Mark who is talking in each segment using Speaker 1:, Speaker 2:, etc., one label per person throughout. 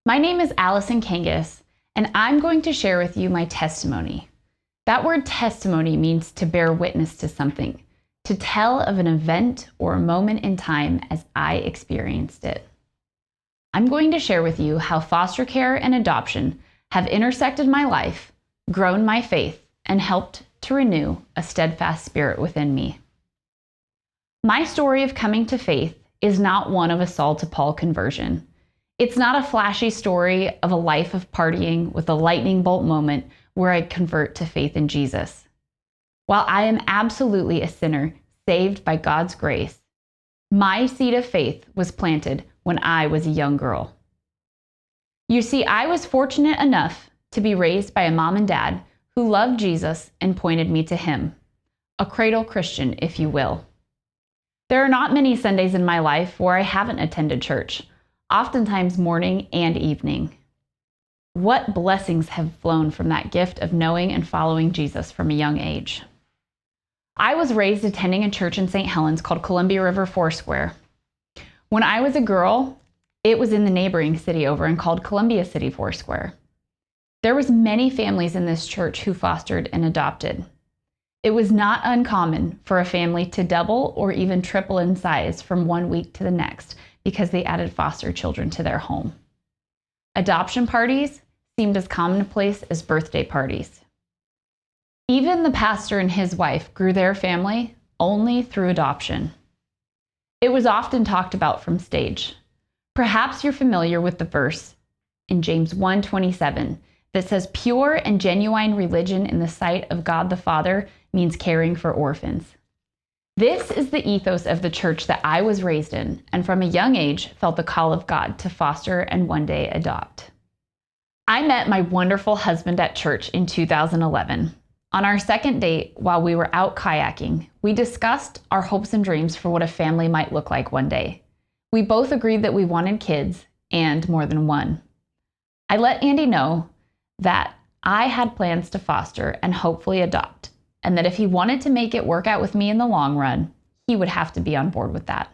Speaker 1: My name is Alison Kangas, and I'm going to share with you my testimony. That word testimony means to bear witness to something, to tell of an event or a moment in time as I experienced it. I'm going to share with you how foster care and adoption have intersected my life, grown my faith, and helped to renew a steadfast spirit within me. My story of coming to faith is not one of a Saul to Paul conversion. It's not a flashy story of a life of partying with a lightning bolt moment where I convert to faith in Jesus. While I am absolutely a sinner saved by God's grace, my seed of faith was planted when I was a young girl. You see, I was fortunate enough to be raised by a mom and dad who loved Jesus and pointed me to him, a cradle Christian, if you will. There are not many Sundays in my life where I haven't attended church, oftentimes morning and evening. What blessings have flown from that gift of knowing and following Jesus from a young age. I was raised attending a church in St. Helens called Columbia River Foursquare. When I was a girl, it was in the neighboring city over and called Columbia City Foursquare. There was many families in this church who fostered and adopted. It was not uncommon for a family to double or even triple in size from one week to the next because they added foster children to their home. Adoption parties seemed as commonplace as birthday parties. Even the pastor and his wife grew their family only through adoption. It was often talked about from stage. Perhaps you're familiar with the verse in James 1:27 that says, "Pure and genuine religion in the sight of God the Father means caring for orphans." This is the ethos of the church that I was raised in, and from a young age felt the call of God to foster and one day adopt. I met my wonderful husband at church in 2011. On our second date, while we were out kayaking, we discussed our hopes and dreams for what a family might look like one day. We both agreed that we wanted kids, and more than one. I let Andy know that I had plans to foster and hopefully adopt, and that if he wanted to make it work out with me in the long run, he would have to be on board with that.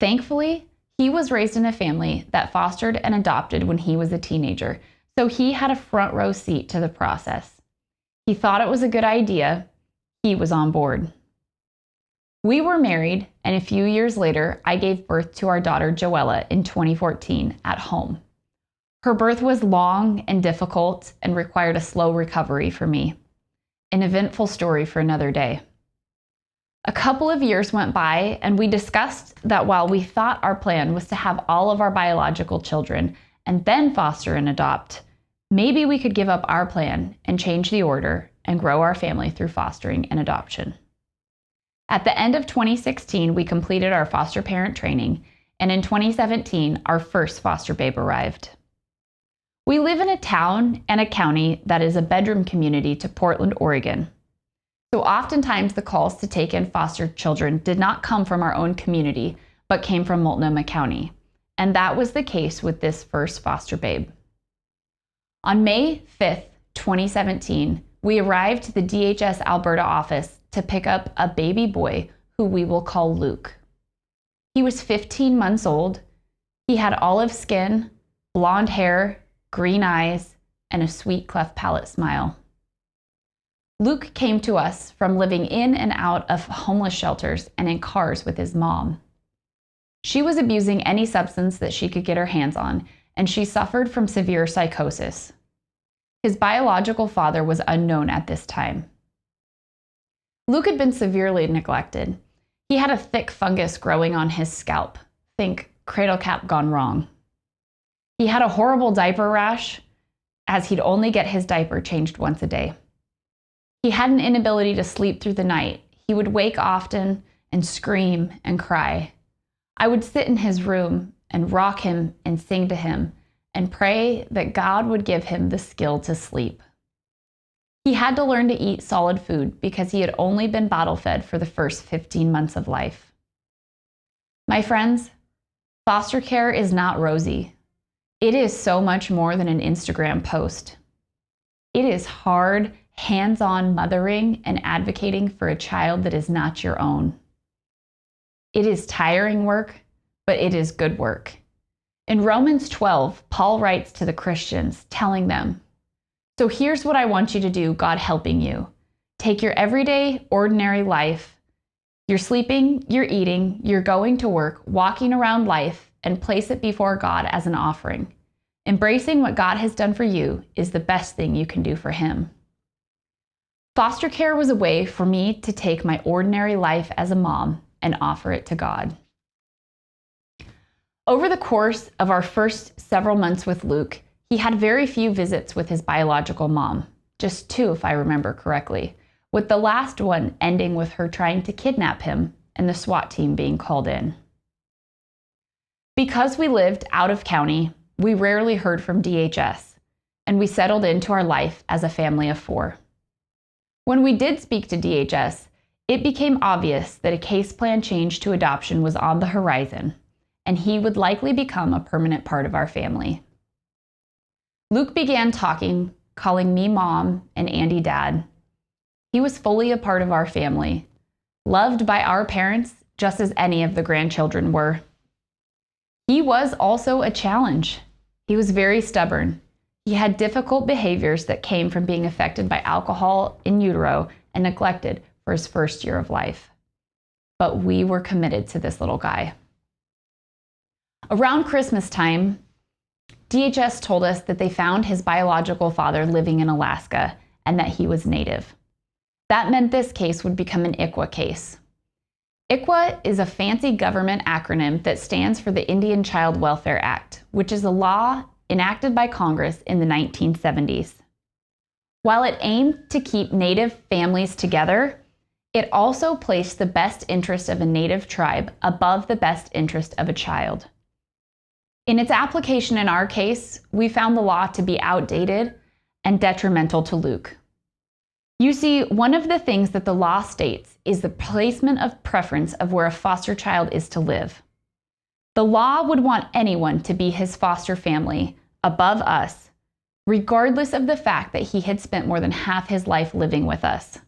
Speaker 1: Thankfully, he was raised in a family that fostered and adopted when he was a teenager, so he had a front row seat to the process. He thought it was a good idea. He was on board. We were married, and a few years later, I gave birth to our daughter Joella in 2014 at home. Her birth was long and difficult and required a slow recovery for me. An eventful story for another day. A couple of years went by, and we discussed that while we thought our plan was to have all of our biological children and then foster and adopt, maybe we could give up our plan and change the order and grow our family through fostering and adoption. At the end of 2016, we completed our foster parent training, and in 2017, our first foster babe arrived. We live in a town and a county that is a bedroom community to Portland, Oregon. So oftentimes the calls to take in foster children did not come from our own community, but came from Multnomah County. And that was the case with this first foster babe. On May 5th, 2017, we arrived to the DHS Alberta office to pick up a baby boy who we will call Luke. He was 15 months old. He had olive skin, blonde hair, green eyes, and a sweet cleft palate smile. Luke came to us from living in and out of homeless shelters and in cars with his mom. She was abusing any substance that she could get her hands on, and she suffered from severe psychosis. His biological father was unknown at this time. Luke had been severely neglected. He had a thick fungus growing on his scalp. Think cradle cap gone wrong. He had a horrible diaper rash, as he'd only get his diaper changed once a day. He had an inability to sleep through the night. He would wake often and scream and cry. I would sit in his room and rock him and sing to him and pray that God would give him the skill to sleep. He had to learn to eat solid food because he had only been bottle fed for the first 15 months of life. My friends, foster care is not rosy. It is so much more than an Instagram post. It is hard, hands-on mothering and advocating for a child that is not your own. It is tiring work, but it is good work. In Romans 12, Paul writes to the Christians, telling them, "So here's what I want you to do, God helping you. Take your everyday, ordinary life. You're sleeping, you're eating, you're going to work, walking around life, and place it before God as an offering. Embracing what God has done for you is the best thing you can do for Him." Foster care was a way for me to take my ordinary life as a mom and offer it to God. Over the course of our first several months with Luke, he had very few visits with his biological mom, just 2 if I remember correctly, with the last one ending with her trying to kidnap him and the SWAT team being called in. Because we lived out of county, we rarely heard from DHS, and we settled into our life as a family of 4. When we did speak to DHS, it became obvious that a case plan change to adoption was on the horizon, and he would likely become a permanent part of our family. Luke began talking, calling me mom and Andy dad. He was fully a part of our family, loved by our parents just as any of the grandchildren were. He was also a challenge. He was very stubborn. He had difficult behaviors that came from being affected by alcohol in utero and neglected for his first year of life. But we were committed to this little guy. Around Christmas time, DHS told us that they found his biological father living in Alaska and that he was Native. That meant this case would become an ICWA case. ICWA is a fancy government acronym that stands for the Indian Child Welfare Act, which is a law enacted by Congress in the 1970s. While it aimed to keep Native families together, it also placed the best interest of a Native tribe above the best interest of a child. In its application in our case, we found the law to be outdated and detrimental to Luke. You see, one of the things that the law states is the placement of preference of where a foster child is to live. The law would want anyone to be his foster family above us, regardless of the fact that he had spent more than half his life living with us.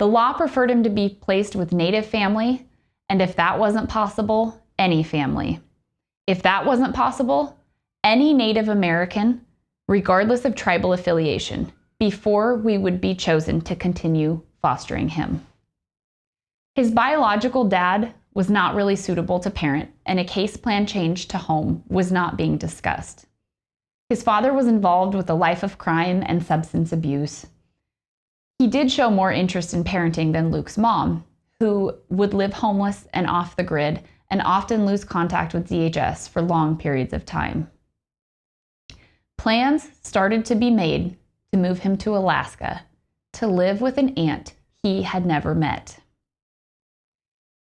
Speaker 1: The law preferred him to be placed with Native family, and if that wasn't possible, any family. If that wasn't possible, any Native American, regardless of tribal affiliation, before we would be chosen to continue fostering him. His biological dad was not really suitable to parent, and a case plan change to home was not being discussed. His father was involved with a life of crime and substance abuse. He did show more interest in parenting than Luke's mom, who would live homeless and off the grid and often lose contact with DHS for long periods of time. Plans started to be made to move him to Alaska to live with an aunt he had never met.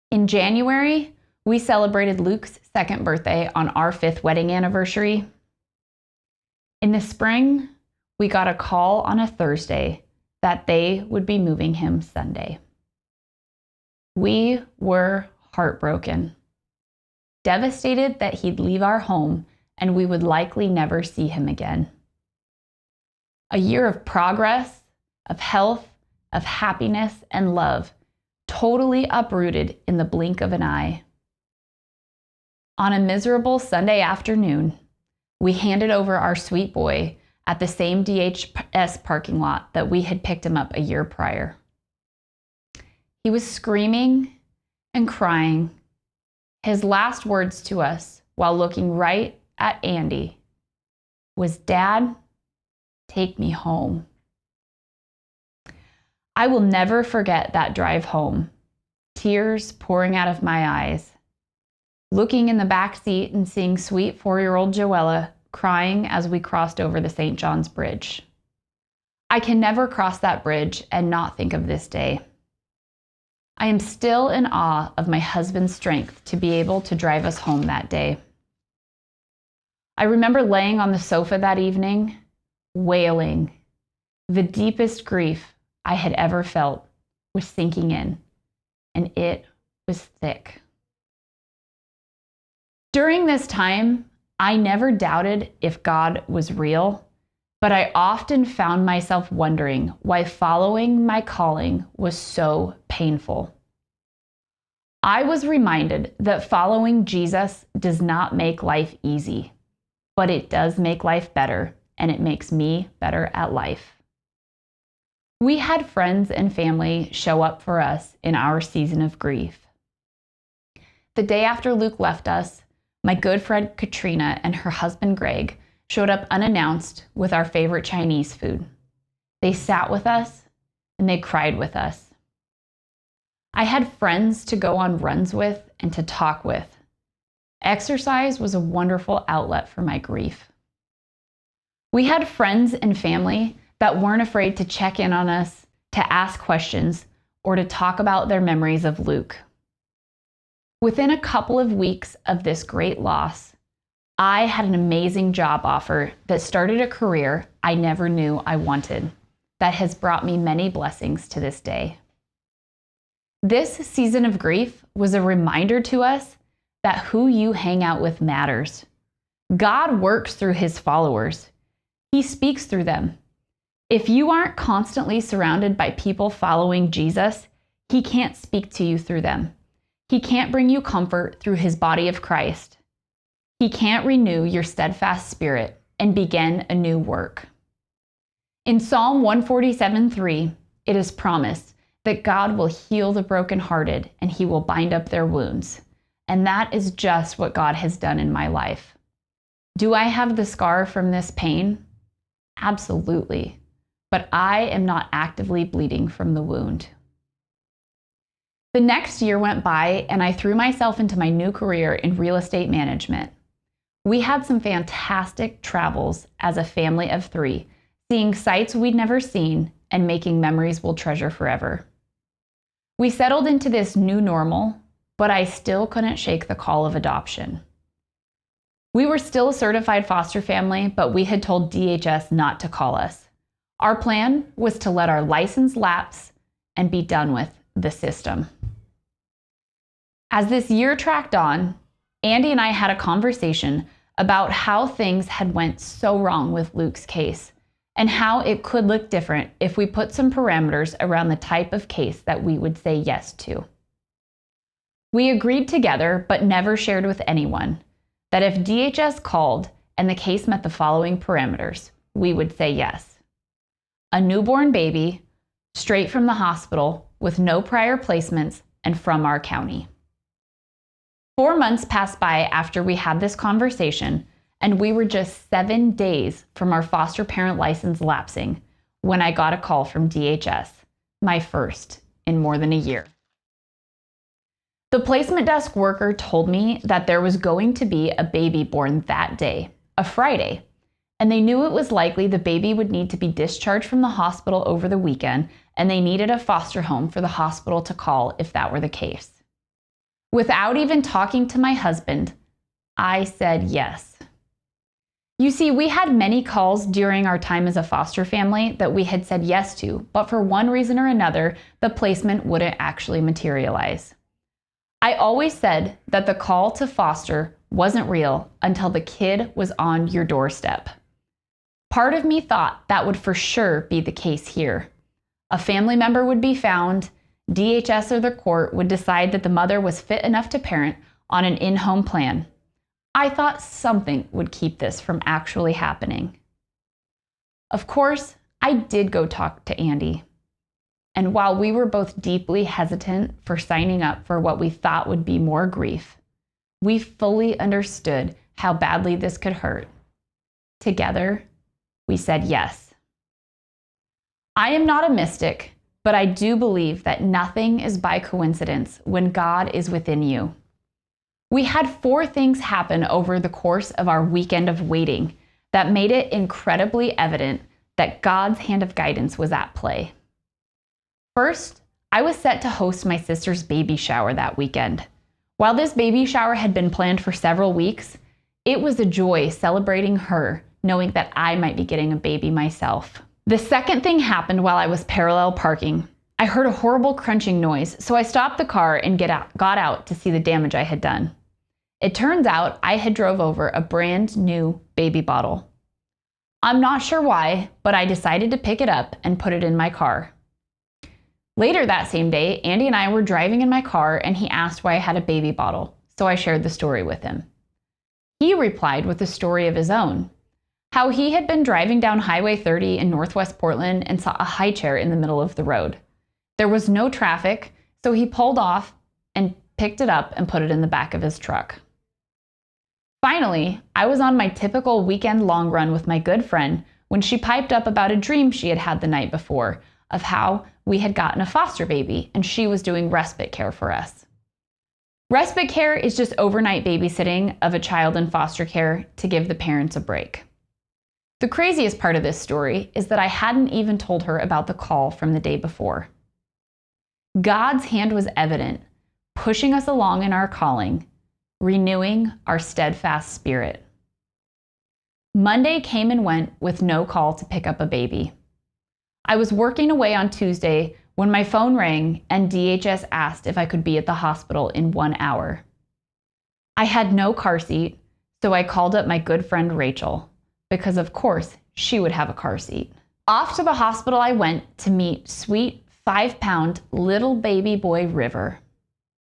Speaker 1: In January, we celebrated Luke's 2nd birthday on our 5th wedding anniversary. In the spring, we got a call on a Thursday that they would be moving him Sunday. We were heartbroken, devastated that he'd leave our home and we would likely never see him again. A year of progress, of health, of happiness, and love, totally uprooted in the blink of an eye. On a miserable Sunday afternoon, we handed over our sweet boy at the same DHS parking lot that we had picked him up a year prior. He was screaming and crying. His last words to us, while looking right at Andy, was, "Dad, take me home." I will never forget that drive home, tears pouring out of my eyes, looking in the back seat and seeing sweet 4-year-old Joella crying as we crossed over the St. John's Bridge. I can never cross that bridge and not think of this day. I am still in awe of my husband's strength to be able to drive us home that day. I remember laying on the sofa that evening, wailing. The deepest grief I had ever felt was sinking in, and it was thick. During this time, I never doubted if God was real, but I often found myself wondering why following my calling was so painful. I was reminded that following Jesus does not make life easy, but it does make life better, and it makes me better at life. We had friends and family show up for us in our season of grief. The day after Luke left us, my good friend Katrina and her husband Greg showed up unannounced with our favorite Chinese food. They sat with us and they cried with us. I had friends to go on runs with and to talk with. Exercise was a wonderful outlet for my grief. We had friends and family that weren't afraid to check in on us, to ask questions, or to talk about their memories of Luke. Within a couple of weeks of this great loss, I had an amazing job offer that started a career I never knew I wanted, that has brought me many blessings to this day. This season of grief was a reminder to us that who you hang out with matters. God works through his followers. He speaks through them. If you aren't constantly surrounded by people following Jesus, he can't speak to you through them. He can't bring you comfort through his body of Christ. He can't renew your steadfast spirit and begin a new work. In Psalm 147:3, it is promised that God will heal the brokenhearted and he will bind up their wounds. And that is just what God has done in my life. Do I have the scar from this pain? Absolutely. But I am not actively bleeding from the wound. The next year went by and I threw myself into my new career in real estate management. We had some fantastic travels as a family of 3, seeing sights we'd never seen and making memories we'll treasure forever. We settled into this new normal, but I still couldn't shake the call of adoption. We were still a certified foster family, but we had told DHS not to call us. Our plan was to let our license lapse and be done with the system. As this year tracked on, Andy and I had a conversation about how things had went so wrong with Luke's case and how it could look different if we put some parameters around the type of case that we would say yes to. We agreed together, but never shared with anyone, that if DHS called and the case met the following parameters, we would say yes. A newborn baby, straight from the hospital, with no prior placements, and from our county. 4 months passed by after we had this conversation, and we were just 7 days from our foster parent license lapsing when I got a call from DHS, my first in more than a year. The placement desk worker told me that there was going to be a baby born that day, a Friday, and they knew it was likely the baby would need to be discharged from the hospital over the weekend, and they needed a foster home for the hospital to call if that were the case. Without even talking to my husband, I said yes. You see, we had many calls during our time as a foster family that we had said yes to, but for one reason or another, the placement wouldn't actually materialize. I always said that the call to foster wasn't real until the kid was on your doorstep. Part of me thought that would for sure be the case here. A family member would be found, DHS or the court would decide that the mother was fit enough to parent on an in-home plan. I thought something would keep this from actually happening. Of course, I did go talk to Andy. And while we were both deeply hesitant for signing up for what we thought would be more grief, we fully understood how badly this could hurt. Together, we said yes. I am not a mystic, but I do believe that nothing is by coincidence when God is within you. We had 4 things happen over the course of our weekend of waiting that made it incredibly evident that God's hand of guidance was at play. First, I was set to host my sister's baby shower that weekend. While this baby shower had been planned for several weeks, it was a joy celebrating her, knowing that I might be getting a baby myself. The second thing happened while I was parallel parking. I heard a horrible crunching noise, so I stopped the car and got out to see the damage I had done. It turns out I had drove over a brand new baby bottle. I'm not sure why, but I decided to pick it up and put it in my car. Later that same day, Andy and I were driving in my car and he asked why I had a baby bottle, so I shared the story with him. He replied with a story of his own, how he had been driving down Highway 30 in Northwest Portland and saw a high chair in the middle of the road. There was no traffic, so he pulled off and picked it up and put it in the back of his truck. Finally, I was on my typical weekend long run with my good friend when she piped up about a dream she had had the night before of how we had gotten a foster baby and she was doing respite care for us. Respite care is just overnight babysitting of a child in foster care to give the parents a break. The craziest part of this story is that I hadn't even told her about the call from the day before. God's hand was evident, pushing us along in our calling, renewing our steadfast spirit. Monday came and went with no call to pick up a baby. I was working away on Tuesday when my phone rang and DHS asked if I could be at the hospital in 1 hour. I had no car seat, so I called up my good friend Rachel, because of course she would have a car seat. Off to the hospital I went to meet sweet 5-pound little baby boy River.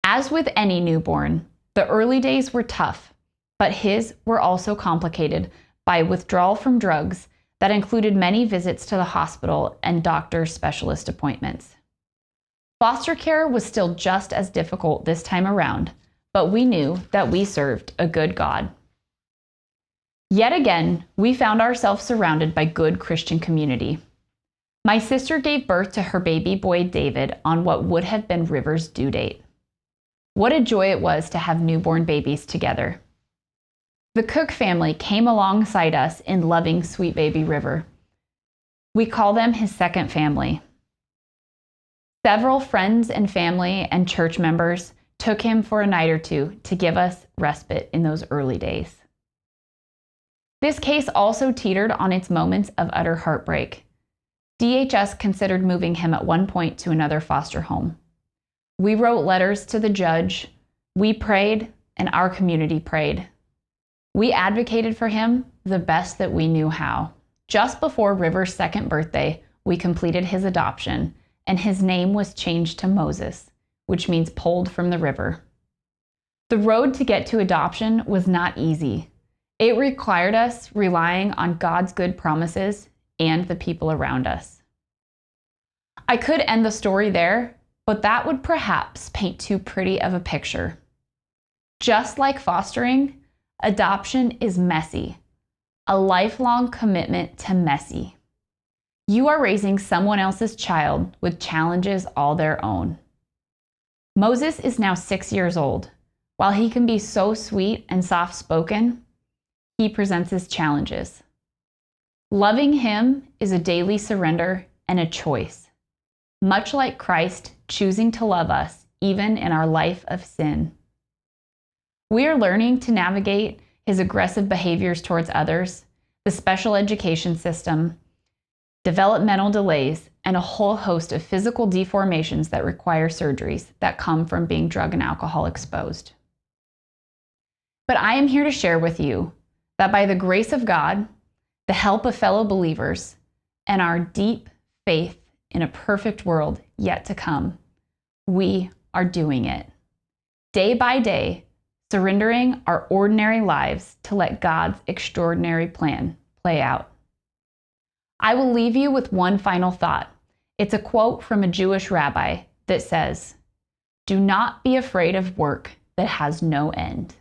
Speaker 1: As with any newborn, the early days were tough, but his were also complicated by withdrawal from drugs that included many visits to the hospital and doctor specialist appointments. Foster care was still just as difficult this time around, but we knew that we served a good God. Yet again, we found ourselves surrounded by good Christian community. My sister gave birth to her baby boy David on what would have been River's due date. What a joy it was to have newborn babies together. The Cook family came alongside us in loving sweet baby River. We call them his second family. Several friends and family and church members took him for a night or two to give us respite in those early days. This case also teetered on its moments of utter heartbreak. DHS considered moving him at one point to another foster home. We wrote letters to the judge, we prayed, and our community prayed. We advocated for him the best that we knew how. Just before River's second birthday, we completed his adoption, and his name was changed to Moses, which means pulled from the river. The road to get to adoption was not easy. It required us relying on God's good promises and the people around us. I could end the story there, but that would perhaps paint too pretty of a picture. Just like fostering, adoption is messy, a lifelong commitment to messy. You are raising someone else's child with challenges all their own. Moses is now 6 years old. While he can be so sweet and soft-spoken, he presents his challenges. Loving him is a daily surrender and a choice, much like Christ choosing to love us even in our life of sin. We are learning to navigate his aggressive behaviors towards others, the special education system, developmental delays, and a whole host of physical deformations that require surgeries that come from being drug and alcohol exposed. But I am here to share with you that by the grace of God, the help of fellow believers, and our deep faith in a perfect world yet to come, we are doing it. Day by day, surrendering our ordinary lives to let God's extraordinary plan play out. I will leave you with one final thought. It's a quote from a Jewish rabbi that says, "Do not be afraid of work that has no end."